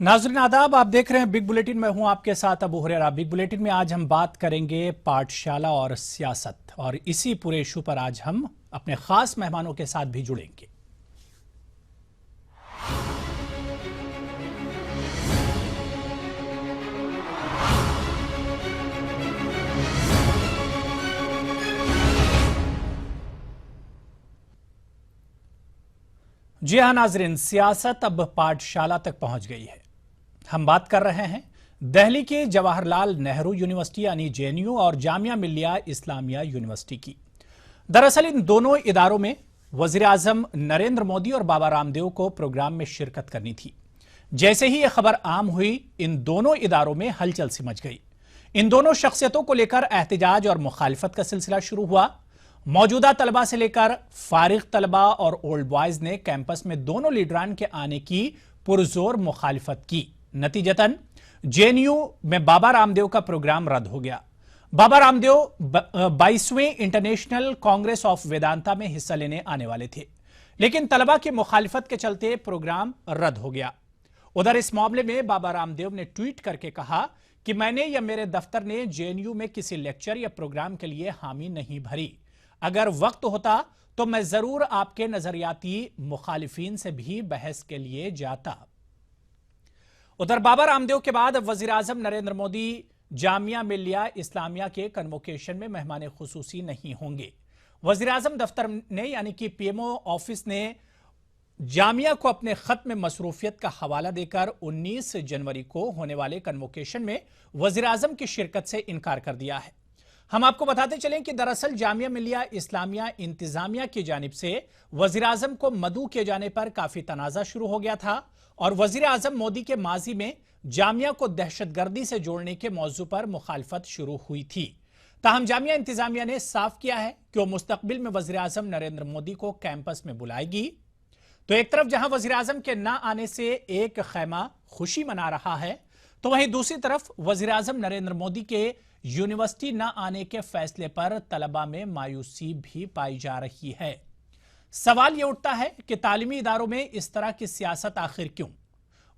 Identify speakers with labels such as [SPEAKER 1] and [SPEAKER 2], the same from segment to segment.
[SPEAKER 1] नाज़रीन आदाब, आप देख रहे हैं बिग बुलेटिन। मैं हूं आपके साथ अबू हुरैरा। बिग बुलेटिन में आज हम बात करेंगे पाठशाला और सियासत, और इसी पूरे इशू पर आज हम अपने खास मेहमानों के साथ भी जुड़ेंगे। जी हां नाज़रीन, सियासत अब पाठशाला तक पहुंच गई है। हम बात कर रहे हैं दिल्ली के जवाहरलाल नेहरू यूनिवर्सिटी यानी जेएनयू और जामिया मिल्लिया इस्लामिया यूनिवर्सिटी की। दरअसल इन दोनों इदारों में वजीर आजम नरेंद्र मोदी और बाबा रामदेव को प्रोग्राम में शिरकत करनी थी। जैसे ही यह खबर आम हुई, इन दोनों इदारों में हलचल सिमच गई। इन दोनों शख्सियतों को लेकर एहतजाज और मुखालिफत का सिलसिला शुरू हुआ। मौजूदा तलबा से लेकर फारिग तलबा और ओल्ड बॉयज ने कैंपस में दोनों लीडरान के आने की पुरजोर मुखालिफत की। नतीजतन जेएनयू में बाबा रामदेव का प्रोग्राम रद्द हो गया। बाबा रामदेव 22वें इंटरनेशनल कांग्रेस ऑफ वेदांता में हिस्सा लेने आने वाले थे, लेकिन तलबा की मुखालिफत के चलते प्रोग्राम रद्द हो गया। उधर इस मामले में बाबा रामदेव ने ट्वीट करके कहा कि मैंने या मेरे दफ्तर ने जेएनयू में किसी लेक्चर या प्रोग्राम के लिए हामी नहीं भरी। अगर वक्त होता तो मैं जरूर आपके नजरियाती मुखालिफिन से भी बहस के लिए जाता। उधर बाबा रामदेव के बाद वजीर आजम नरेंद्र मोदी जामिया मिल्लिया इस्लामिया के कन्वोकेशन में मेहमान खुसूसी नहीं होंगे। वजीर आजम दफ्तर ने यानी कि पीएमओ ऑफिस ने जामिया को अपने खत में मसरूफियत का हवाला देकर 19 जनवरी को होने वाले कन्वोकेशन में वजीर आजम की शिरकत से इनकार कर दिया है। हम आपको बताते चलें कि दरअसल जामिया मिल्लिया इस्लामिया इंतजामिया की जानिब से वजीर आजम को मदऊ किए जाने पर काफी तनाजा शुरू हो गया था और वजीर आजम मोदी के माजी में जामिया को दहशतगर्दी से जोड़ने के मौजू पर मुखालफत शुरू हुई थी। ताहम जामिया इंतजामिया ने साफ किया है कि वह मुस्तकबिल में वजीर आजम नरेंद्र मोदी को कैंपस में बुलाएगी। तो एक तरफ जहां वजीर आजम के ना आने से एक खैमा खुशी मना रहा है, तो वहीं दूसरी तरफ वजीर आजम नरेंद्र मोदी के यूनिवर्सिटी न आने के फैसले पर तलबा में मायूसी भी पाई जा रही है। सवाल यह उठता है कि तालीमी इदारों में इस तरह की सियासत आखिर क्यों?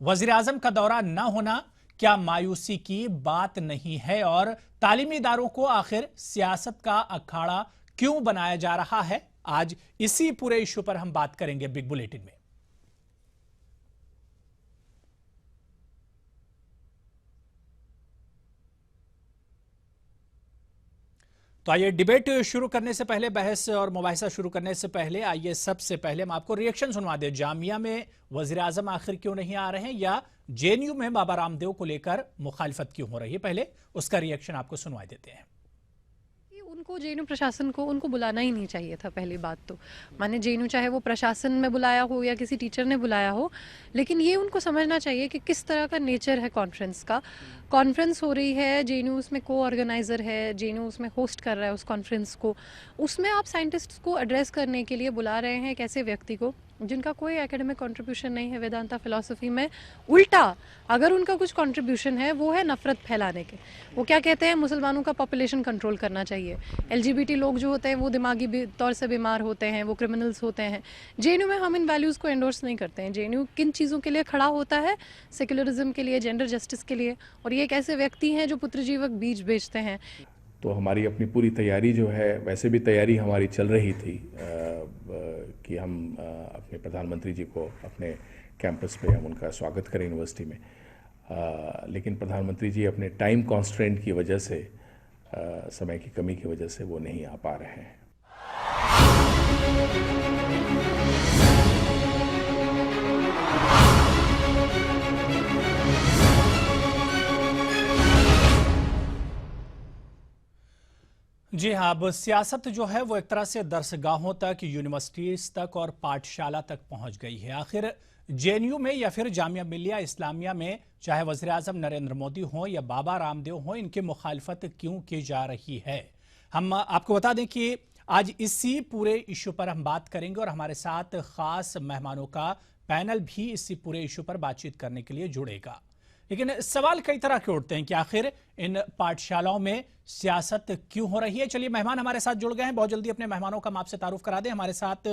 [SPEAKER 1] वजीर आजम का दौरा न होना क्या मायूसी की बात नहीं है? और तालीमी इदारों को आखिर सियासत का अखाड़ा क्यों बनाया जा रहा है? आज इसी पूरे इशू पर हम बात करेंगे बिग बुलेटिन में। तो आइए डिबेट शुरू करने से पहले, बहस और मुबाहिसा शुरू करने से पहले, आइए सबसे पहले हम आपको रिएक्शन सुनवा दें। जामिया में वजीर आजम आखिर क्यों नहीं आ रहे हैं, या जेएनयू में बाबा रामदेव को लेकर मुखालिफत क्यों हो रही है, पहले उसका रिएक्शन आपको सुनवा देते हैं।
[SPEAKER 2] उनको जेएनयू प्रशासन को उनको बुलाना ही नहीं चाहिए था। पहली बात तो माने जेएनयू चाहे वो प्रशासन में बुलाया हो या किसी टीचर ने बुलाया हो, लेकिन ये उनको समझना चाहिए कि किस तरह का नेचर है कॉन्फ्रेंस का। कॉन्फ्रेंस हो रही है, जेएनयू उसमें को ऑर्गेनाइजर है, जेएनयू उसमें होस्ट कर रहा है उस कॉन्फ्रेंस को। उसमें आप साइंटिस्ट्स को एड्रेस करने के लिए बुला रहे हैं एक ऐसे व्यक्ति को जिनका कोई एकेडमिक कंट्रीब्यूशन नहीं है वेदांता फिलॉसफी में। उल्टा अगर उनका कुछ कंट्रीब्यूशन है वो है नफरत फैलाने के। वो क्या कहते हैं, मुसलमानों का पॉपुलेशन कंट्रोल करना चाहिए, एलजीबीटी लोग जो होते हैं वो दिमागी तौर से बीमार होते हैं, वो क्रिमिनल्स होते हैं। जेएनयू में हम इन वैल्यूज़ को एंडोर्स नहीं करते हैं। जेएनयू किन चीज़ों के लिए खड़ा होता है? सेक्युलरिज्म के लिए, जेंडर जस्टिस के लिए। और ये एक ऐसे व्यक्ति हैं जो पुत्रजीवक बीज बेचते हैं।
[SPEAKER 3] तो हमारी अपनी पूरी तैयारी जो है, वैसे भी तैयारी हमारी चल रही थी कि हम अपने प्रधानमंत्री जी को अपने कैंपस पे हम उनका स्वागत करें यूनिवर्सिटी में, लेकिन प्रधानमंत्री जी अपने टाइम कॉन्स्ट्रेंट की वजह से, समय की कमी की वजह से वो नहीं आ पा रहे हैं।
[SPEAKER 1] जी हाँ, अब सियासत जो है वो एक तरह से दरसगाहों तक, यूनिवर्सिटीज तक और पाठशाला तक पहुंच गई है। आखिर जेएनयू में या फिर जामिया मिल्लिया इस्लामिया में चाहे वज़ीर आज़म नरेंद्र मोदी हो या बाबा रामदेव हो, इनकी मुखालफत क्यों की जा रही है? हम आपको बता दें कि आज इसी पूरे इशू पर हम बात करेंगे और हमारे साथ खास मेहमानों का पैनल भी इसी पूरे इशू पर बातचीत करने के लिए जुड़ेगा। लेकिन सवाल कई तरह के उठते हैं कि आखिर इन पाठशालाओं में सियासत क्यों हो रही है। चलिए, मेहमान हमारे साथ जुड़ गए हैं। बहुत जल्दी अपने मेहमानों का हम आपसे तारुफ करा दें। हमारे साथ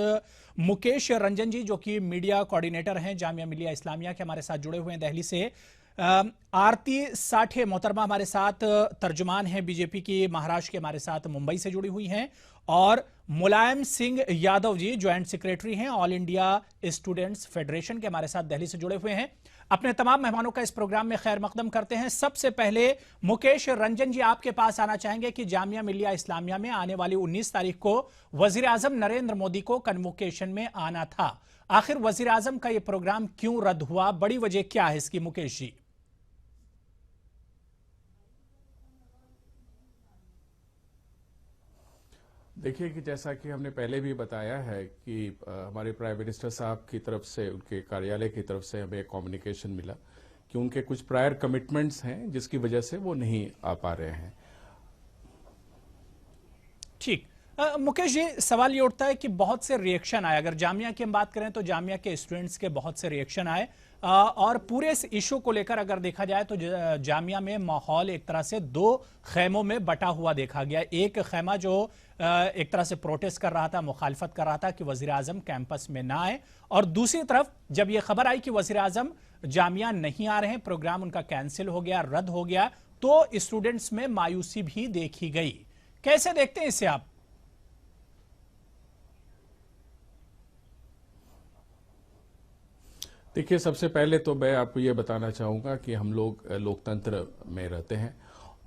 [SPEAKER 1] मुकेश रंजन जी, जो कि मीडिया कोऑर्डिनेटर हैं जामिया मिलिया इस्लामिया के, हमारे साथ जुड़े हुए हैं दिल्ली से। आरती साठे मोहतरमा हमारे साथ तर्जुमान हैं बीजेपी की महाराष्ट्र के, हमारे साथ मुंबई से जुड़ी हुई हैं। और मुलायम सिंह यादव जी ज्वाइंट सेक्रेटरी हैं ऑल इंडिया स्टूडेंट्स फेडरेशन के, हमारे साथ दिल्ली से जुड़े हुए हैं। अपने तमाम मेहमानों का इस प्रोग्राम में खैर मकदम करते हैं। सबसे पहले मुकेश रंजन जी, आपके पास आना चाहेंगे कि जामिया मिलिया इस्लामिया में आने वाली 19 तारीख को वजीर आजम नरेंद्र मोदी को कन्वोकेशन में आना था। आखिर वजीर आजम का यह प्रोग्राम क्यों रद्द हुआ? बड़ी वजह क्या है इसकी, मुकेश जी?
[SPEAKER 3] देखिए कि जैसा कि हमने पहले भी बताया है कि हमारे प्राइम मिनिस्टर साहब की तरफ से, उनके कार्यालय की तरफ से हमें कम्युनिकेशन मिला कि उनके कुछ प्रायर कमिटमेंट्स हैं जिसकी वजह से वो नहीं आ पा रहे हैं।
[SPEAKER 1] ठीक। मुकेश जी, सवाल ये उठता है कि बहुत से रिएक्शन आए। अगर जामिया की हम बात करें तो जामिया के स्टूडेंट्स के बहुत से रिएक्शन आए, और पूरे इस इशू को लेकर अगर देखा जाए तो जामिया में माहौल एक तरह से दो खैमों में बटा हुआ देखा गया। एक खैमा जो एक तरह से प्रोटेस्ट कर रहा था, मुखालफत कर रहा था कि वजीर आजम कैंपस में ना आए, और दूसरी तरफ जब यह खबर आई कि वजीर आजम जामिया नहीं आ रहे हैं, प्रोग्राम उनका कैंसिल हो गया, रद्द हो गया, तो स्टूडेंट्स में मायूसी भी देखी गई। कैसे देखते हैं इसे आप?
[SPEAKER 3] देखिए, सबसे पहले तो मैं आपको ये बताना चाहूँगा कि हम लोग लोकतंत्र में रहते हैं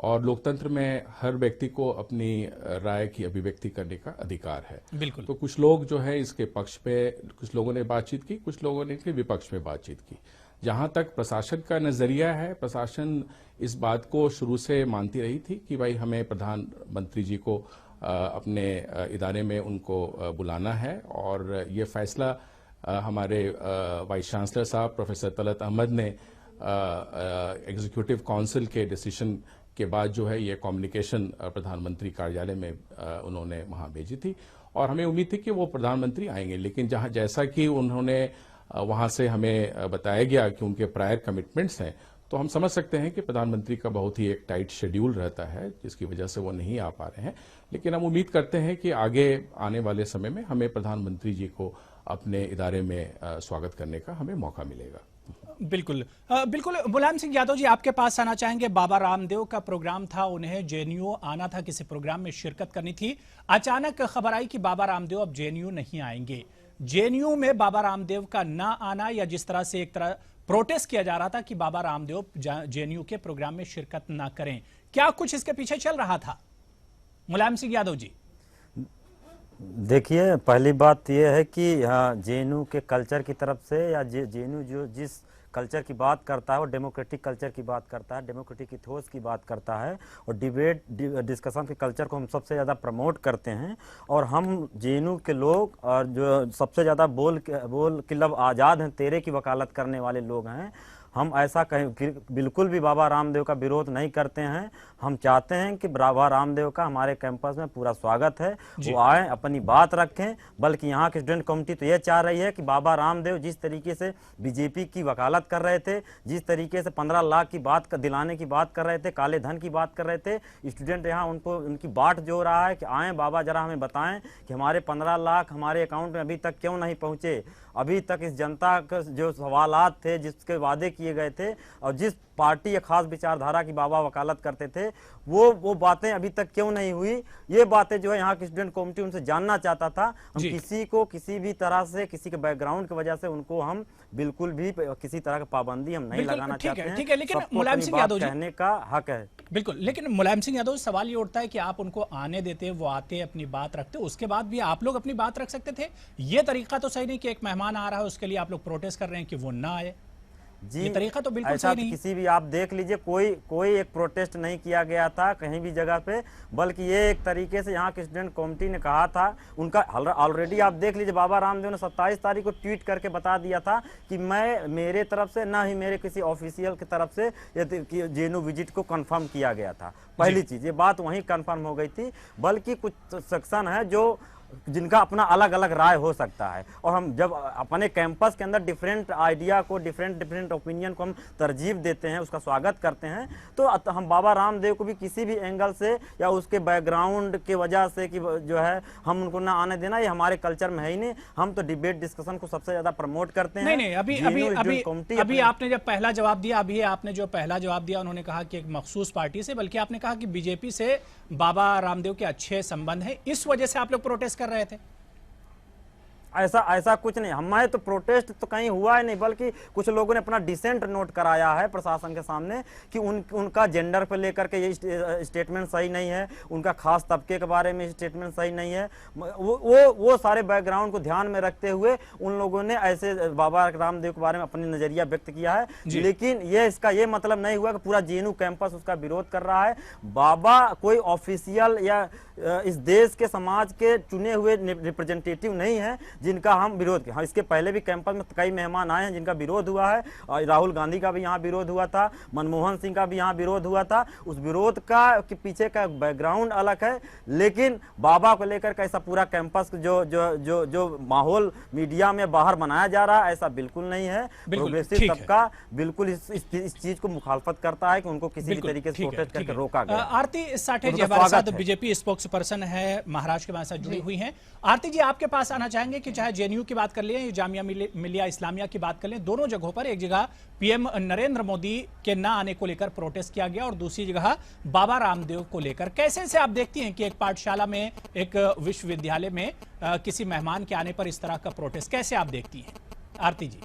[SPEAKER 3] और लोकतंत्र में हर व्यक्ति को अपनी राय की अभिव्यक्ति करने का अधिकार है।
[SPEAKER 1] बिल्कुल।
[SPEAKER 3] तो कुछ लोग जो है इसके पक्ष पे, कुछ लोगों ने बातचीत की, कुछ लोगों ने इसके विपक्ष में बातचीत की। जहां तक प्रशासन का नजरिया है, प्रशासन इस बात को शुरू से मानती रही थी कि भाई हमें प्रधानमंत्री जी को अपने इदारे में उनको बुलाना है, और ये फैसला हमारे वाइस चांसलर साहब प्रोफेसर तलत अहमद ने एग्जीक्यूटिव काउंसिल के डिसीजन के बाद जो है ये कम्युनिकेशन प्रधानमंत्री कार्यालय में उन्होंने वहां भेजी थी, और हमें उम्मीद थी कि वो प्रधानमंत्री आएंगे। लेकिन जैसा कि उन्होंने वहां से हमें बताया गया कि उनके प्रायर कमिटमेंट्स हैं, तो हम समझ सकते हैं कि प्रधानमंत्री का बहुत ही एक टाइट शेड्यूल रहता है जिसकी वजह से वो नहीं आ पा रहे हैं। लेकिन हम उम्मीद करते हैं कि आगे आने वाले समय में हमें प्रधानमंत्री जी को अपने इदारे में स्वागत करने का हमें मौका मिलेगा।
[SPEAKER 1] बिल्कुल। बिल्कुल, मुलायम सिंह यादव जी, आपके पास आना चाहेंगे। बाबा रामदेव का प्रोग्राम था, उन्हें जेएनयू आना था, किसी प्रोग्राम में शिरकत करनी थी। अचानक खबर आई कि बाबा रामदेव अब जेएनयू नहीं आएंगे। जेएनयू में बाबा रामदेव का ना आना, या जिस तरह से एक तरह प्रोटेस्ट किया जा रहा था कि बाबा रामदेव जेएनयू के प्रोग्राम में शिरकत ना करें, क्या कुछ इसके पीछे चल रहा था? मुलायम सिंह यादव जी।
[SPEAKER 4] देखिए, पहली बात यह है कि जेएनयू के कल्चर की तरफ से, या जेएनयू जो जिस कल्चर की बात करता है वो डेमोक्रेटिक कल्चर की बात करता है, डेमोक्रेटिक इथोस की बात करता है, और डिबेट डिस्कशन के कल्चर को हम सबसे ज़्यादा प्रमोट करते हैं। और हम जेएनयू के लोग, और जो सबसे ज़्यादा बोल के लब आज़ाद हैं, तेरे की वकालत करने वाले लोग हैं। हम ऐसा कहीं बिल्कुल भी बाबा रामदेव का विरोध नहीं करते हैं। हम चाहते हैं कि बाबा रामदेव का हमारे कैंपस में पूरा स्वागत है, वो आए, अपनी बात रखें। बल्कि यहाँ की स्टूडेंट कम्युनिटी तो ये चाह रही है कि बाबा रामदेव जिस तरीके से बीजेपी की वकालत कर रहे थे, जिस तरीके से 15 लाख की बात दिलाने की बात कर रहे थे, काले धन की बात कर रहे थे, स्टूडेंट यहाँ उनको उनकी बाट जो रहा है कि आए बाबा, जरा हमें बताएं कि हमारे 15 लाख हमारे अकाउंट में अभी तक क्यों नहीं पहुँचे। अभी तक इस जनता के जो सवालात थे, जिसके वादे किए गए थे, और जिस पार्टी या खास विचारधारा की बाबा वकालत करते थे, वो बातें अभी तक क्यों नहीं हुई। ये बातें जो है यहाँ की स्टूडेंट कम्युनिटी उनसे जानना चाहता था। हम किसी को किसी भी तरह से, किसी के बैकग्राउंड की वजह से उनको हम बिल्कुल भी किसी तरह की पाबंदी हम नहीं लगाना चाहते हैं।
[SPEAKER 1] ठीक है, लेकिन मुलायम सिंह यादव जी,
[SPEAKER 4] कहने का हक है।
[SPEAKER 1] बिल्कुल, लेकिन मुलायम सिंह यादव, सवाल ये उठता है कि आप उनको आने देते, वो आते, अपनी बात रखते, उसके बाद भी आप लोग अपनी बात रख सकते थे। ये तरीका तो सही नहीं कि एक मेहमान आ रहा है उसके लिए आप लोग प्रोटेस्ट कर रहे हैं कि वो ना आए।
[SPEAKER 4] जी,
[SPEAKER 1] ये तरीका तो बिल्कुल
[SPEAKER 4] ऐसा
[SPEAKER 1] सही नहीं।
[SPEAKER 4] किसी भी आप देख लीजिए, कोई एक प्रोटेस्ट नहीं किया गया था कहीं भी जगह पे, बल्कि ये एक तरीके से यहाँ के स्टूडेंट कम्युनिटी ने कहा था। उनका ऑलरेडी आप देख लीजिए, बाबा रामदेव ने 27 तारीख को ट्वीट करके बता दिया था कि मैं, मेरे तरफ से ना ही मेरे किसी ऑफिशियल की तरफ से जेएनयू विजिट को कंफर्म किया गया था। पहली चीज, ये बात वहीं कंफर्म हो गई थी। बल्कि कुछ सेक्शन है जो जिनका अपना अलग अलग राय हो सकता है। और हम जब अपने कैंपस के अंदर डिफरेंट आइडिया को, डिफरेंट ओपिनियन को हम तरजीह देते हैं, उसका स्वागत करते हैं, तो हम बाबा रामदेव को भी किसी भी एंगल से या उसके बैकग्राउंड की वजह से कि जो है हम उनको ना आने देना, ये हमारे कल्चर में है ही नहीं। हम तो डिबेट डिस्कशन को सबसे ज्यादा प्रमोट करते हैं।
[SPEAKER 1] नहीं, अभी आपने जब पहला जवाब दिया, अभी आपने जो पहला जवाब दिया, उन्होंने कहा कि एक मखसूस पार्टी से, बल्कि आपने कहा कि बीजेपी से बाबा रामदेव के अच्छे संबंध हैं, इस वजह से आप लोग प्रोटेस्ट कर रहे थे।
[SPEAKER 4] ऐसा कुछ नहीं, हमारे तो प्रोटेस्ट तो कहीं हुआ ही नहीं, बल्कि कुछ लोगों ने अपना डिसेंट नोट कराया है प्रशासन के सामने कि उनका जेंडर पर लेकर के ये स्टेटमेंट सही नहीं है, उनका खास तबके के बारे में स्टेटमेंट सही नहीं है। वो सारे बैकग्राउंड को ध्यान में रखते हुए उन लोगों ने ऐसे बाबा रामदेव के बारे में अपनी नजरिया व्यक्त किया है। लेकिन इसका ये मतलब नहीं हुआ कि पूरा जेएनयू कैंपस उसका विरोध कर रहा है। बाबा कोई ऑफिशियल या इस देश के समाज के चुने हुए रिप्रेजेंटेटिव नहीं है जिनका हम विरोध किया। इसके पहले भी कैंपस में कई मेहमान आए हैं जिनका विरोध हुआ है, और राहुल गांधी का भी यहाँ विरोध हुआ था, मनमोहन सिंह का भी यहाँ विरोध हुआ था। उस विरोध का के पीछे का बैकग्राउंड अलग है, लेकिन बाबा को लेकर कैसा पूरा कैंपस जो माहौल मीडिया में बाहर बनाया जा रहा है, ऐसा बिल्कुल नहीं है। प्रोग्रेसिव तबका बिल्कुल इस चीज को मुखालफत करता है कि उनको किसी भी तरीके से प्रोटेस्ट करके रोका गया।
[SPEAKER 1] आरती साठे जी हमारे साथ बीजेपी स्पोक्स पर्सन है, महाराष्ट्र के हमारे साथ जुड़ी हुई हैं। आरती जी, आपके पास आना चाहेंगे कि चाहे जेएनयू की बात कर लें, जामिया मिलिया इस्लामिया की बात कर लें, दोनों जगहों पर एक जगह पीएम नरेंद्र मोदी के ना आने को लेकर प्रोटेस्ट किया गया और दूसरी जगह बाबा रामदेव को लेकर। कैसे से आप देखती हैं कि एक पाठशाला में, एक विश्वविद्यालय में किसी मेहमान के आने पर इस तरह का प्रोटेस्ट, कैसे आप देखती हैं आरती जी?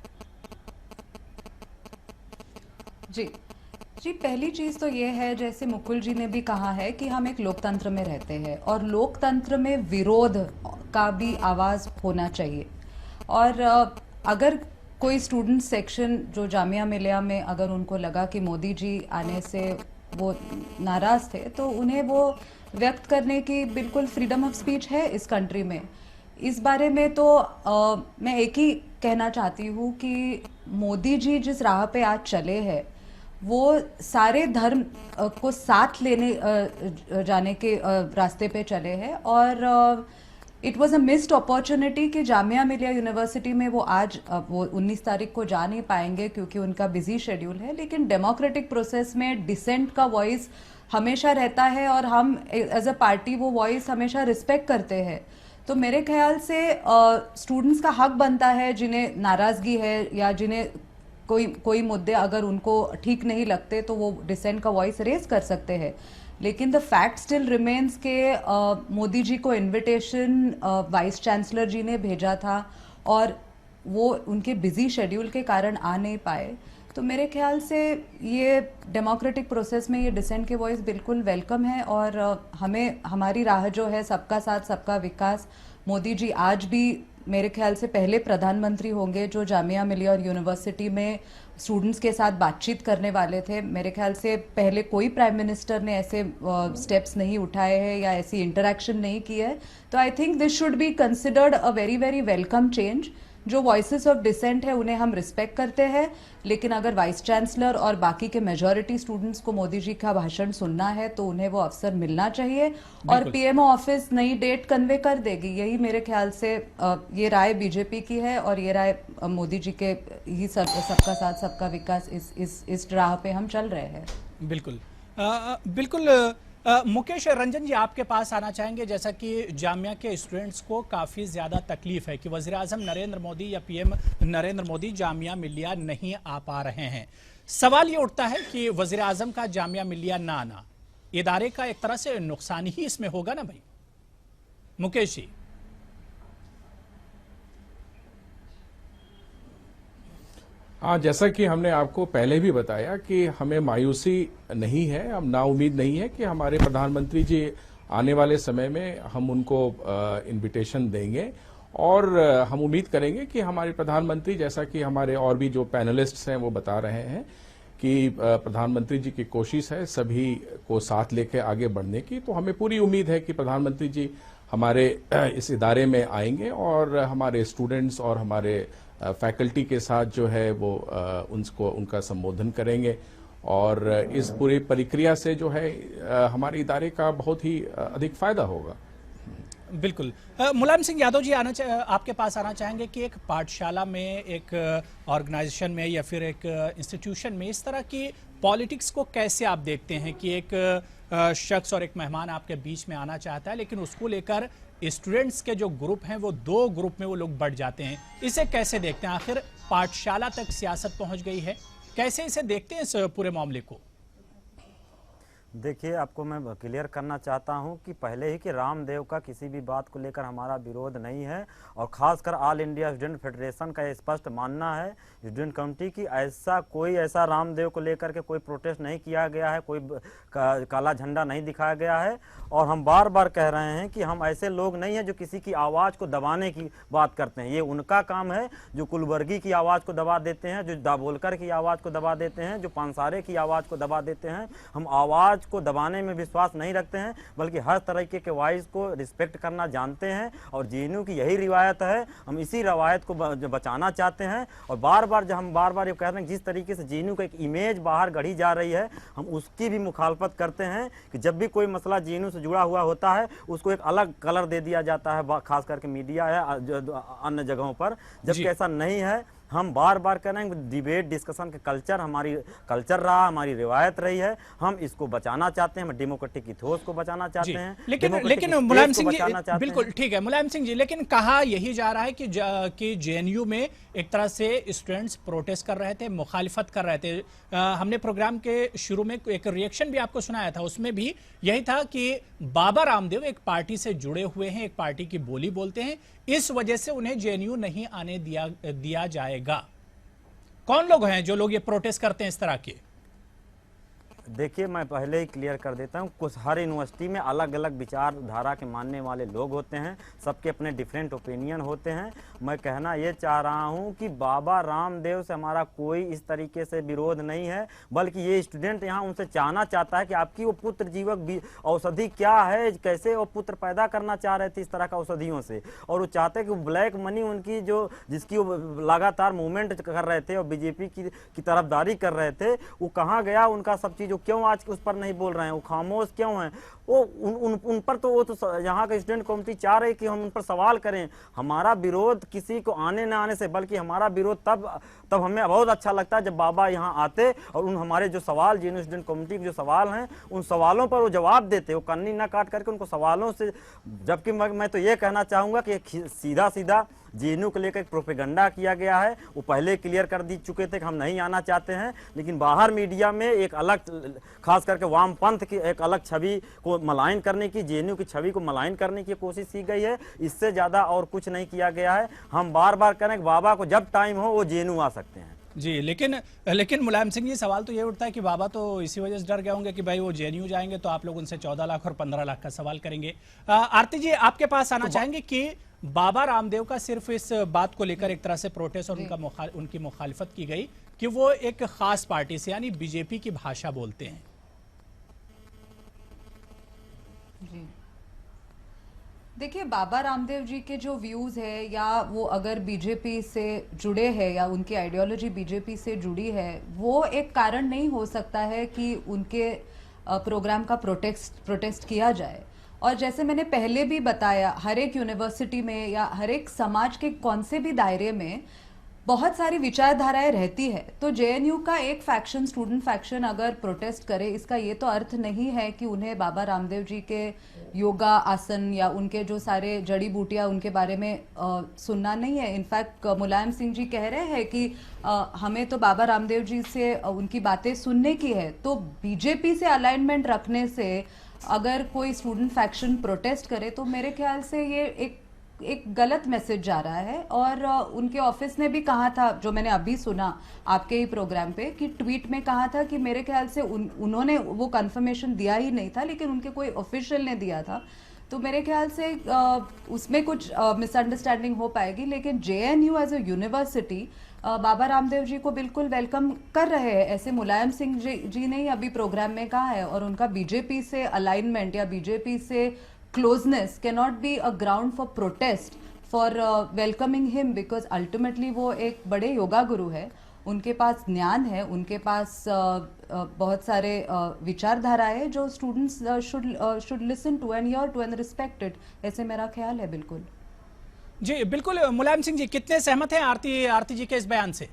[SPEAKER 5] जी, पहली चीज़ तो ये है, जैसे मुकुल जी ने भी कहा है कि हम एक लोकतंत्र में रहते हैं और लोकतंत्र में विरोध का भी आवाज़ होना चाहिए। और अगर कोई स्टूडेंट सेक्शन जो जामिया मिलिया में अगर उनको लगा कि मोदी जी आने से वो नाराज़ थे, तो उन्हें वो व्यक्त करने की बिल्कुल फ्रीडम ऑफ स्पीच है इस कंट्री में। इस बारे में तो मैं एक ही कहना चाहती हूँ कि मोदी जी जिस राह पे आज चले हैं, वो सारे धर्म को साथ लेने जाने के रास्ते पे चले हैं। और it was a missed opportunity कि जामिया मिलिया यूनिवर्सिटी में वो आज वो 19 तारीख को जा नहीं पाएंगे क्योंकि उनका बिजी शेड्यूल है। लेकिन डेमोक्रेटिक प्रोसेस में डिसेंट का वॉइस हमेशा रहता है और हम एज अ पार्टी वो वॉइस हमेशा रिस्पेक्ट करते हैं। तो मेरे ख्याल से स्टूडेंट्स का हक बनता है, जिन्हें नाराज़गी है या जिन्हें कोई मुद्दे अगर उनको ठीक नहीं लगते तो वो डिसेंट का वॉइस रेज कर सकते हैं। लेकिन द फैक्ट स्टिल रिमेन्स के मोदी जी को इनविटेशन वाइस चांसलर जी ने भेजा था और वो उनके बिजी शेड्यूल के कारण आ नहीं पाए। तो मेरे ख्याल से ये डेमोक्रेटिक प्रोसेस में ये डिसेंट के वॉइस बिल्कुल वेलकम है। और हमें हमारी राह जो है सबका साथ सबका विकास। मोदी जी आज भी मेरे ख्याल से पहले प्रधानमंत्री होंगे जो जामिया मिलिया और यूनिवर्सिटी में स्टूडेंट्स के साथ बातचीत करने वाले थे। मेरे ख्याल से पहले कोई प्राइम मिनिस्टर ने ऐसे स्टेप्स नहीं उठाए हैं या ऐसी इंटरेक्शन नहीं की है। तो I think this should be considered a very very welcome change. जो वॉइसेस ऑफ डिसेंट है उन्हें हम रिस्पेक्ट करते हैं, लेकिन अगर वाइस चांसलर और बाकी के मेजॉरिटी स्टूडेंट्स को मोदी जी का भाषण सुनना है तो उन्हें वो अवसर मिलना चाहिए और पीएमओ ऑफिस नई डेट कन्वे कर देगी। यही मेरे ख्याल से ये राय बीजेपी की है और ये राय मोदी जी के ही सबका साथ सबका विकास इस राह पे हम चल रहे हैं।
[SPEAKER 1] बिल्कुल बिल्कुल। मुकेश रंजन जी, आपके पास आना चाहेंगे। जैसा कि जामिया के स्टूडेंट्स को काफ़ी ज़्यादा तकलीफ है कि वज़ीर आज़म नरेंद्र मोदी या पीएम नरेंद्र मोदी जामिया मिलिया नहीं आ पा रहे हैं। सवाल ये उठता है कि वज़ीर आज़म का जामिया मिलिया ना आना इदारे का एक तरह से नुकसान ही इसमें होगा ना भाई? मुकेश जी।
[SPEAKER 3] हाँ, जैसा कि हमने आपको पहले भी बताया कि हमें मायूसी नहीं है, हम नाउम्मीद नहीं है कि हमारे प्रधानमंत्री जी आने वाले समय में हम उनको इनविटेशन देंगे और हम उम्मीद करेंगे कि हमारे प्रधानमंत्री, जैसा कि हमारे और भी जो पैनलिस्ट्स हैं वो बता रहे हैं कि प्रधानमंत्री जी की कोशिश है सभी को साथ लेकर आगे बढ़ने की। तो हमें पूरी उम्मीद है कि प्रधानमंत्री जी हमारे इस इदारे में आएंगे और हमारे स्टूडेंट्स और हमारे फैकल्टी के साथ जो है वो उनका संबोधन करेंगे और इस पूरी प्रक्रिया से जो है हमारे इदारे का बहुत ही अधिक फायदा होगा।
[SPEAKER 1] बिल्कुल। मुलायम सिंह यादव जी आपके पास आना चाहेंगे कि एक पाठशाला में, एक ऑर्गेनाइजेशन में या फिर एक इंस्टीट्यूशन में इस तरह की पॉलिटिक्स को कैसे आप देखते हैं कि एक शख्स और एक मेहमान आपके बीच में आना चाहता है, लेकिन उसको लेकर स्टूडेंट्स के जो ग्रुप हैं वो 2 ग्रुप में वो लोग बढ़ जाते हैं। इसे कैसे देखते हैं? आखिर पाठशाला तक सियासत पहुंच गई है, कैसे इसे देखते हैं इस पूरे मामले को?
[SPEAKER 4] देखिए, आपको मैं क्लियर करना चाहता हूं कि पहले ही कि रामदेव का किसी भी बात को लेकर हमारा विरोध नहीं है, और ख़ासकर ऑल इंडिया स्टूडेंट फेडरेशन का ये स्पष्ट मानना है, स्टूडेंट कमेटी की, ऐसा रामदेव को लेकर के कोई प्रोटेस्ट नहीं किया गया है, कोई काला झंडा नहीं दिखाया गया है। और हम बार बार कह रहे हैं कि हम ऐसे लोग नहीं हैं जो किसी की आवाज़ को दबाने की बात करते हैं। ये उनका काम है जो कुलवर्गी की आवाज़ को दबा देते हैं, जो दाभोलकर की आवाज़ को दबा देते हैं, जो पानसारे की आवाज़ को दबा देते हैं। हम आवाज़ को दबाने में विश्वास नहीं रखते हैं, बल्कि हर तरीके के वॉइस को रिस्पेक्ट करना जानते हैं, और जेएनयू की यही रिवायत है। हम इसी रवायत को बचाना चाहते हैं, और बार बार हम बार बार ये कह रहे हैं जिस तरीके से जेएनयू का एक इमेज बाहर गढ़ी जा रही है, हम उसकी भी मुखालफत करते हैं कि जब भी कोई मसला जेएनयू से जुड़ा हुआ होता है उसको एक अलग कलर दे दिया जाता है, खास करके मीडिया या अन्य जगहों पर, जबकि ऐसा नहीं है। हम बार बार कह रहे हैं डिबेट डिस्कशन का कल्चर हमारी कल्चर रहा, हमारी रिवायत रही है, हम इसको बचाना चाहते हैं, हम डेमोक्रेटिक इथोस को बचाना चाहते हैं।
[SPEAKER 1] लेकिन मुलायम सिंह जी, बिल्कुल ठीक है मुलायम सिंह जी, लेकिन कहा यही जा रहा है कि जेएनयू में एक तरह से स्टूडेंट्स प्रोटेस्ट कर रहे थे, मुखालिफत कर रहे थे। हमने प्रोग्राम के शुरू में एक रिएक्शन भी आपको सुनाया था, उसमें भी यही था कि बाबा रामदेव एक पार्टी से जुड़े हुए हैं, एक पार्टी की बोली बोलते हैं, इस वजह से उन्हें जेएनयू नहीं आने दिया जाएगा। कौन लोग हैं जो लोग ये प्रोटेस्ट करते हैं इस तरह के?
[SPEAKER 4] देखिए, मैं पहले ही क्लियर कर देता हूँ, कुछ हर यूनिवर्सिटी में अलग अलग विचारधारा के मानने वाले लोग होते हैं, सबके अपने डिफरेंट ओपिनियन होते हैं। मैं कहना ये चाह रहा हूँ कि बाबा रामदेव से हमारा कोई इस तरीके से विरोध नहीं है, बल्कि ये स्टूडेंट यहाँ उनसे जानना चाहता है कि आपकी वो पुत्र जीवक औषधि क्या है, कैसे वो पुत्र पैदा करना चाह रहे थे इस तरह का औषधियों से, और वो चाहते कि ब्लैक मनी उनकी जिसकी वो लगातार मूवमेंट कर रहे थे और बीजेपी की तरफदारी कर रहे थे, वो कहाँ गया उनका सब चीज़? क्यों आज उस पर नहीं बोल रहे हैं, वो खामोश क्यों हैं? वो उन पर तो वो तो यहाँ का स्टूडेंट कमेटी चाह रही कि हम उन पर सवाल करें। हमारा विरोध किसी को आने न आने से, बल्कि हमारा विरोध तब हमें बहुत अच्छा लगता है जब बाबा यहाँ आते और उन हमारे जो सवाल जेएनयू स्टूडेंट कमेटी के जो सवाल हैं उन सवालों पर वो जवाब देते, वो कन्नी न काट करके उनको सवालों से। जबकि मैं तो ये कहना चाहूँगा कि सीधा सीधा जेएनयू को लेकर एक प्रोपेगेंडा किया गया है। वो पहले क्लियर कर दी चुके थे कि हम नहीं आना चाहते हैं, लेकिन बाहर मीडिया में एक अलग, खास करके वामपंथ की एक अलग छवि को मलाइन करने की, जेएनयू की छवि को मलाइन करने की कोशिश की गई है। इससे ज़्यादा और कुछ नहीं किया गया है। हम बार बार कह रहे हैं कि बाबा को जब टाइम हो वो जेएनयू आ सकते हैं।
[SPEAKER 1] जी, लेकिन मुलायम सिंह जी, सवाल तो ये उठता है कि बाबा तो इसी वजह से डर गए होंगे कि भाई वो जेएनयू जाएंगे तो आप लोग उनसे 14 लाख और 15 लाख का सवाल करेंगे। आरती जी, आपके पास आना चाहेंगे कि बाबा रामदेव का सिर्फ इस बात को लेकर एक तरह से प्रोटेस्ट और उनकी मुखालिफत की गई कि वो एक खास पार्टी से यानी बीजेपी की भाषा बोलते हैं।
[SPEAKER 5] जी, देखिए, बाबा रामदेव जी के जो व्यूज़ है, या वो अगर बीजेपी से जुड़े हैं या उनकी आइडियोलॉजी बीजेपी से जुड़ी है, वो एक कारण नहीं हो सकता है कि उनके प्रोग्राम का प्रोटेस्ट किया जाए। और जैसे मैंने पहले भी बताया, हर एक यूनिवर्सिटी में या हर एक समाज के कौन से भी दायरे में बहुत सारी विचारधाराएं रहती है। तो जेएनयू का एक फैक्शन, स्टूडेंट फैक्शन अगर प्रोटेस्ट करे, इसका ये तो अर्थ नहीं है कि उन्हें बाबा रामदेव जी के योगा आसन या उनके जो सारे जड़ी बूटियां उनके बारे में सुनना नहीं है। इनफैक्ट मुलायम सिंह जी कह रहे हैं कि हमें तो बाबा रामदेव जी से उनकी बातें सुनने की है। तो बीजेपी से अलाइनमेंट रखने से अगर कोई स्टूडेंट फैक्शन प्रोटेस्ट करे तो मेरे ख्याल से ये एक गलत मैसेज जा रहा है। और उनके ऑफिस ने भी कहा था, जो मैंने अभी सुना आपके ही प्रोग्राम पे, कि ट्वीट में कहा था कि मेरे ख्याल से उन्होंने वो कंफर्मेशन दिया ही नहीं था, लेकिन उनके कोई ऑफिशियल ने दिया था। तो मेरे ख्याल से उसमें कुछ मिसअंडरस्टैंडिंग हो पाएगी। लेकिन JNU as a university Baba Ramdev ji को बिल्कुल वेलकम कर रहे हैं, ऐसे मुलायम सिंह जी ने ही अभी प्रोग्राम में कहा है। और उनका बीजेपी से अलाइनमेंट या बीजेपी से closeness cannot be a ground for protest for welcoming him, because ultimately वो एक बड़े योगा गुरु है, उनके पास ज्ञान है, उनके पास बहुत सारे विचारधारा है जो students should listen to and hear to and respect it, ऐसे मेरा ख्याल है। बिल्कुल
[SPEAKER 1] जी बिल्कुल। मुलायम सिंह जी, कितने सहमत हैं आरती जी के इस बयान से?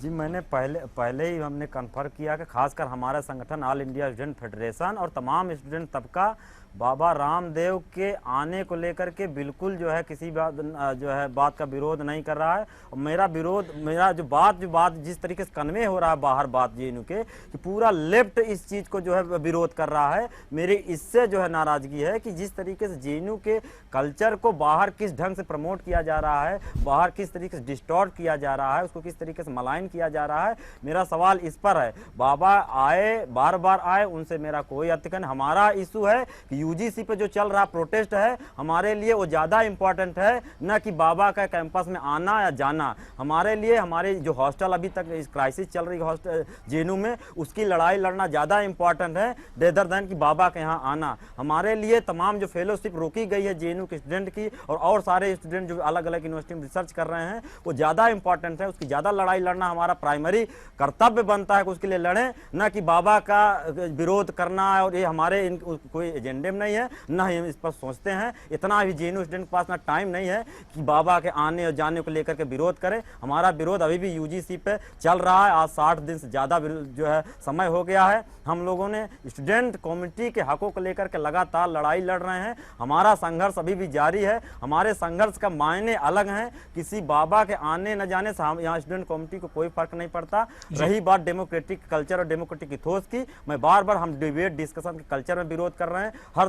[SPEAKER 4] जी मैंने पहले ही हमने कन्फर्म किया कि खासकर हमारा संगठन ऑल इंडिया स्टूडेंट फेडरेशन और तमाम स्टूडेंट तबका बाबा रामदेव के आने को लेकर के बिल्कुल जो है किसी बात का विरोध नहीं कर रहा है। और मेरा जो बात जिस तरीके से कन्वे हो रहा है बाहर बात जेएनयू के कि पूरा लेफ्ट इस चीज़ को जो है विरोध कर रहा है, मेरी इससे जो है नाराज़गी है कि जिस तरीके से जेएनयू के कल्चर को बाहर किस ढंग से प्रमोट किया जा रहा है, बाहर किस तरीके से डिस्टॉर्ट किया जा रहा है, उसको किस तरीके से मलाइन किया जा रहा है। मेरा सवाल इस पर है, बाबा आए, बार बार आए, उनसे मेरा कोई अतिकन, हमारा इशू है कि यूजीसी पे जो चल रहा प्रोटेस्ट है हमारे लिए वो ज़्यादा इंपॉर्टेंट है न कि बाबा का कैंपस में आना या जाना। हमारे लिए हमारे जो हॉस्टल अभी तक इस क्राइसिस चल रही हॉस्टल जेएनयू में, उसकी लड़ाई लड़ना ज़्यादा इंपॉर्टेंट है रेदर देन कि बाबा के यहाँ आना। हमारे लिए तमाम जो फेलोशिप रोकी गई है जेएनयू के स्टूडेंट की और सारे स्टूडेंट जो अलग अलग यूनिवर्सिटी में रिसर्च कर रहे हैं वो ज़्यादा इंपॉर्टेंट है, उसकी ज़्यादा लड़ाई लड़ना हमारा प्राइमरी कर्तव्य बनता है कि उसके लिए लड़ें, न कि बाबा का विरोध करना। और ये हमारे कोई एजेंडे में नहीं है, ना ही हम इस पर सोचते हैं। इतना भी जेएनयू स्टूडेंट के पास ना टाइम नहीं है कि बाबा के आने और जाने को लेकर के विरोध करें। हमारा विरोध अभी भी यूजीसी पे चल रहा है। आज 60 दिन से ज़्यादा जो है समय हो गया है। हम लोगों ने स्टूडेंट कम्युनिटी के हकों को लेकर के लगातार लड़ाई लड़ रहे हैं। हमारा संघर्ष अभी भी जारी है। हमारे संघर्ष का मायने अलग हैं। किसी बाबा के आने न जाने से हम यहाँ स्टूडेंट कम्युनिटी को कोई फर्क नहीं पड़ता। रही बात डेमोक्रेटिक कल्चर और डेमोक्रेटिक इथोस की, मैं बार बार हम डिबेट डिस्कशन के कल्चर में विरोध कर रहे हैं, हर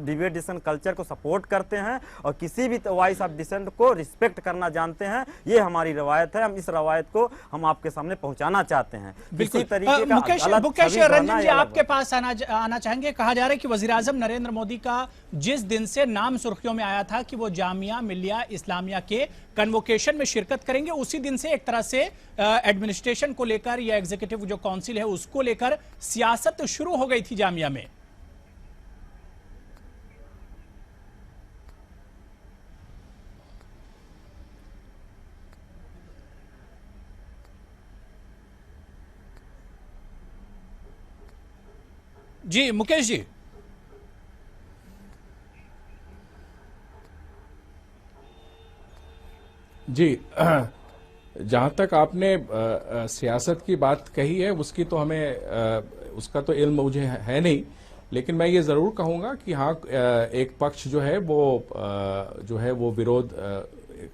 [SPEAKER 4] डिबेट डिस्कशन कल्चर को सपोर्ट करते हैं और किसी भी वॉइस ऑफ डिसेंट को रिस्पेक्ट करना जानते हैं। ये हमारी रवायत है, हम इस रवायत को हम आपके सामने पहुंचाना चाहते हैं।
[SPEAKER 1] बिल्कुल।
[SPEAKER 4] किसी तरीके का
[SPEAKER 1] मुकेश रंजन जी, आपके पास आना चाहेंगे। कहा जा रहा है कि वजीर आजम नरेंद्र मोदी का जिस दिन से नाम सुर्खियों में आया था कि वो जामिया मिलिया इस्लामिया के कन्वोकेशन में शिरकत करेंगे, उसी दिन से एक तरह से एडमिनिस्ट्रेशन को लेकर या एग्जीक्यूटिव जो काउंसिल है उसको लेकर सियासत शुरू हो गई थी जामिया में। जी मुकेश जी।
[SPEAKER 3] जी जहाँ तक आपने सियासत की बात कही है उसकी तो हमें उसका तो इल्म मुझे है नहीं, लेकिन मैं ये ज़रूर कहूँगा कि हाँ एक पक्ष जो है वो विरोध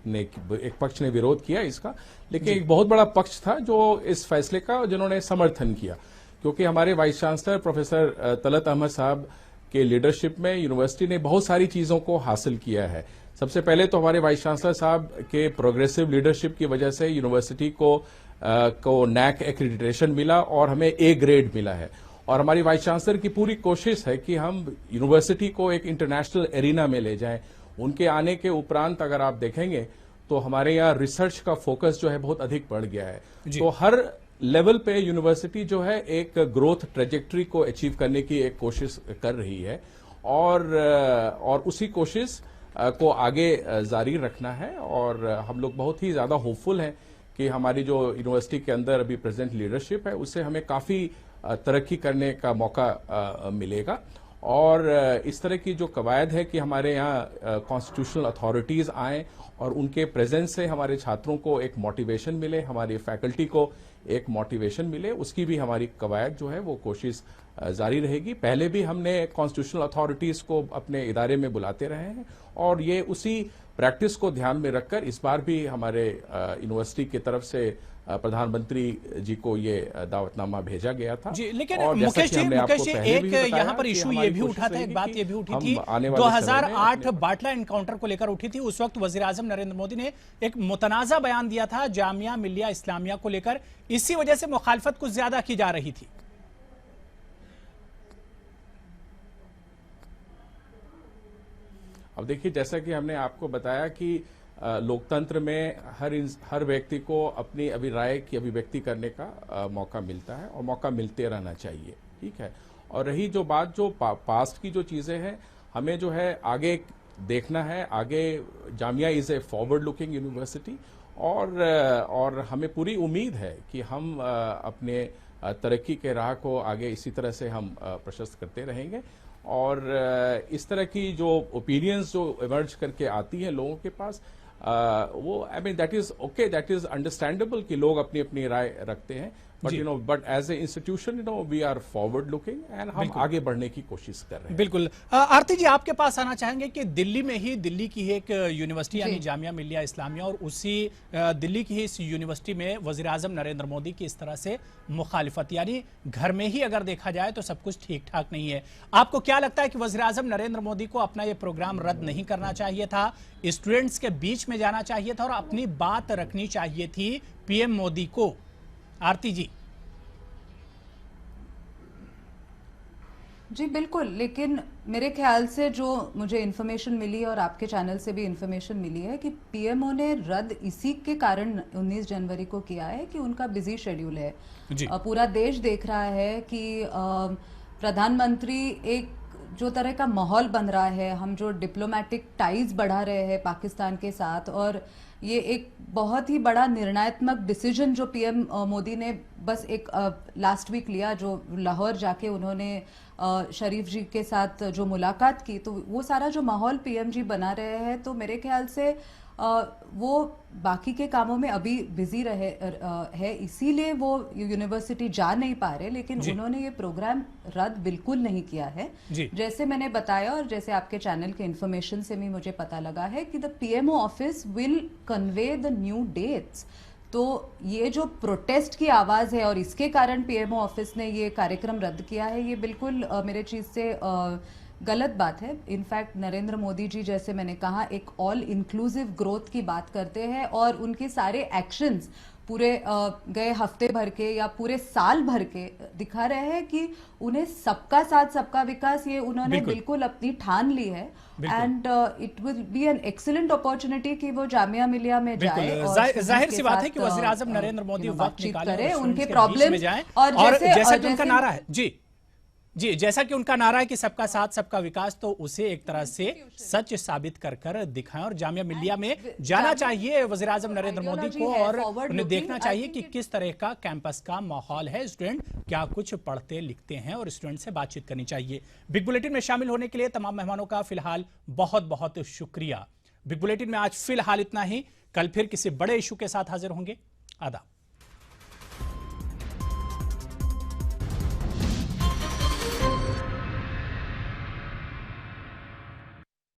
[SPEAKER 3] एक पक्ष ने विरोध किया इसका, लेकिन एक बहुत बड़ा पक्ष था जो इस फैसले का जिन्होंने समर्थन किया, क्योंकि हमारे vice chancellor professor Talat Ahmad साहब के लीडरशिप में यूनिवर्सिटी ने बहुत सारी चीज़ों को हासिल किया है। सबसे पहले तो हमारे वाइस चांसलर साहब के प्रोग्रेसिव लीडरशिप की वजह से यूनिवर्सिटी को नैक एक्रेडिटेशन मिला और हमें ए ग्रेड मिला है। और हमारी वाइस चांसलर की पूरी कोशिश है कि हम यूनिवर्सिटी को एक इंटरनेशनल एरिना में ले जाएं। उनके आने के उपरांत अगर आप देखेंगे तो हमारे यहाँ रिसर्च का फोकस जो है बहुत अधिक बढ़ गया है। तो हर लेवल पे यूनिवर्सिटी जो है एक ग्रोथ ट्रेजेक्टरी को अचीव करने की एक कोशिश कर रही है और उसी कोशिश को आगे जारी रखना है। और हम लोग बहुत ही ज्यादा होपफुल हैं कि हमारी जो यूनिवर्सिटी के अंदर अभी प्रेजेंट लीडरशिप है उससे हमें काफी तरक्की करने का मौका मिलेगा। और इस तरह की जो कवायद है कि हमारे यहाँ कॉन्स्टिट्यूशनल अथॉरिटीज आएं और उनके प्रेजेंस से हमारे छात्रों को एक मोटिवेशन मिले, हमारी फैकल्टी को एक मोटिवेशन मिले, उसकी भी हमारी कवायद जो है वो कोशिश जारी रहेगी। पहले भी हमने कॉन्स्टिट्यूशनल अथॉरिटीज को अपने इदारे में बुलाते रहे हैं और ये उसी प्रैक्टिस को ध्यान में रखकर इस बार भी हमारे यूनिवर्सिटी की तरफ से प्रधानमंत्री जी को ये दावतनामा भेजा गया था।
[SPEAKER 1] जी, लेकिन मुकेश जी एक यहाँ पर इशू ये भी उठा था, एक बात ये भी उठी थी 2008 बाटला एनकाउंटर को लेकर उठी थी। उस वक्त वजीर आजम नरेंद्र मोदी ने एक मुतनाज़ा बयान दिया था जामिया मिलिया इस्लामिया को लेकर, इसी वजह से मुखालफत कुछ ज्यादा की जा रही थी।
[SPEAKER 3] अब देखिए, जैसा कि हमने आपको बताया कि लोकतंत्र में हर व्यक्ति को अपनी राय की अभिव्यक्ति करने का मौका मिलता है और मौका मिलते रहना चाहिए, ठीक है। और रही जो बात जो पास्ट की जो चीज़ें हैं, हमें जो है आगे देखना है। आगे Jamia is a forward looking university और हमें पूरी उम्मीद है कि हम अपने तरक्की के राह को आगे इसी तरह से हम प्रशस्त करते रहेंगे। और इस तरह की जो ओपिनियंस जो इमर्ज करके आती हैं लोगों के पास, वो I mean that is okay, that is understandable कि लोग अपनी अपनी राय रखते हैं, but but as a institution we are forward looking and हम आगे बढ़ने की कोशिश कर रहे हैं।
[SPEAKER 1] बिल्कुल। आरती जी, आपके पास आना चाहेंगे कि दिल्ली में ही, दिल्ली की ही एक यूनिवर्सिटी यानी जामिया मिल्लिया इस्लामिया, और उसी दिल्ली की ही इस यूनिवर्सिटी में वजीर आजम नरेंद्र मोदी की इस तरह से मुखालिफत, यानी घर में ही अगर देखा जाए तो सब कुछ ठीक ठाक नहीं है। आपको क्या लगता है कि वजीर आजम नरेंद्र मोदी को अपना ये प्रोग्राम रद्द नहीं करना चाहिए था, स्टूडेंट्स के बीच में जाना चाहिए था और अपनी बात रखनी चाहिए थी पीएम मोदी को? आरती जी।
[SPEAKER 5] जी बिल्कुल, लेकिन मेरे ख्याल से जो मुझे इन्फॉर्मेशन मिली और आपके चैनल से भी इन्फॉर्मेशन मिली है कि पीएमओ ने रद्द इसी के कारण 19 जनवरी को किया है कि उनका बिजी शेड्यूल है। पूरा देश देख रहा है कि प्रधानमंत्री एक जो तरह का माहौल बन रहा है, हम जो डिप्लोमेटिक टाइज बढ़ा रहे हैं पाकिस्तान के साथ, और ये एक बहुत ही बड़ा निर्णयात्मक डिसीजन जो पीएम मोदी ने बस एक लास्ट वीक लिया, जो लाहौर जाके उन्होंने शरीफ जी के साथ जो मुलाकात की, तो वो सारा जो माहौल पीएम जी बना रहे हैं, तो मेरे ख्याल से वो बाकी के कामों में अभी बिजी रहे है, इसीलिए वो यूनिवर्सिटी जा नहीं पा रहे। लेकिन उन्होंने ये प्रोग्राम रद्द बिल्कुल नहीं किया है। जैसे मैंने बताया और जैसे आपके चैनल के इन्फॉर्मेशन से भी मुझे पता लगा है कि the PMO office will convey the new dates. तो ये जो प्रोटेस्ट की आवाज है और इसके कारण पीएमओ ऑफिस ने ये कार्यक्रम रद्द किया है, ये बिल्कुल मेरे चीज से गलत बात है। इनफैक्ट नरेंद्र मोदी जी, जैसे मैंने कहा, एक ऑल इंक्लूसिव ग्रोथ की बात करते हैं और उनके सारे एक्शंस पूरे गए हफ्ते भर के या पूरे साल भर के दिखा रहे हैं कि उन्हें सबका साथ सबका विकास, ये उन्होंने बिल्कुल अपनी ठान ली है। And it will be an excellent opportunity कि वो जामिया मिलिया में जाए और
[SPEAKER 1] जाहिर सी बात है कि वजीर आजम नरेंद्र मोदी वक्त निकाले,
[SPEAKER 5] उनके प्रॉब्लम
[SPEAKER 1] और जैसा कि उनका नारा है जी, जैसा कि उनका नारा है कि सबका साथ सबका विकास, तो उसे एक तरह से सच साबित कर कर दिखाएं। और जामिया मिल्लिया में जाना चाहिए वज़ीर आज़म नरेंद्र मोदी को और उन्हें देखना चाहिए कि किस तरह का कैंपस का माहौल है, स्टूडेंट क्या कुछ पढ़ते लिखते हैं, और स्टूडेंट से बातचीत करनी चाहिए। बिग बुलेटिन में शामिल होने के लिए तमाम मेहमानों का फिलहाल बहुत बहुत शुक्रिया। बिग बुलेटिन में आज फिलहाल इतना ही। कल फिर किसी बड़े इशू के साथ हाजिर होंगे। आदाब।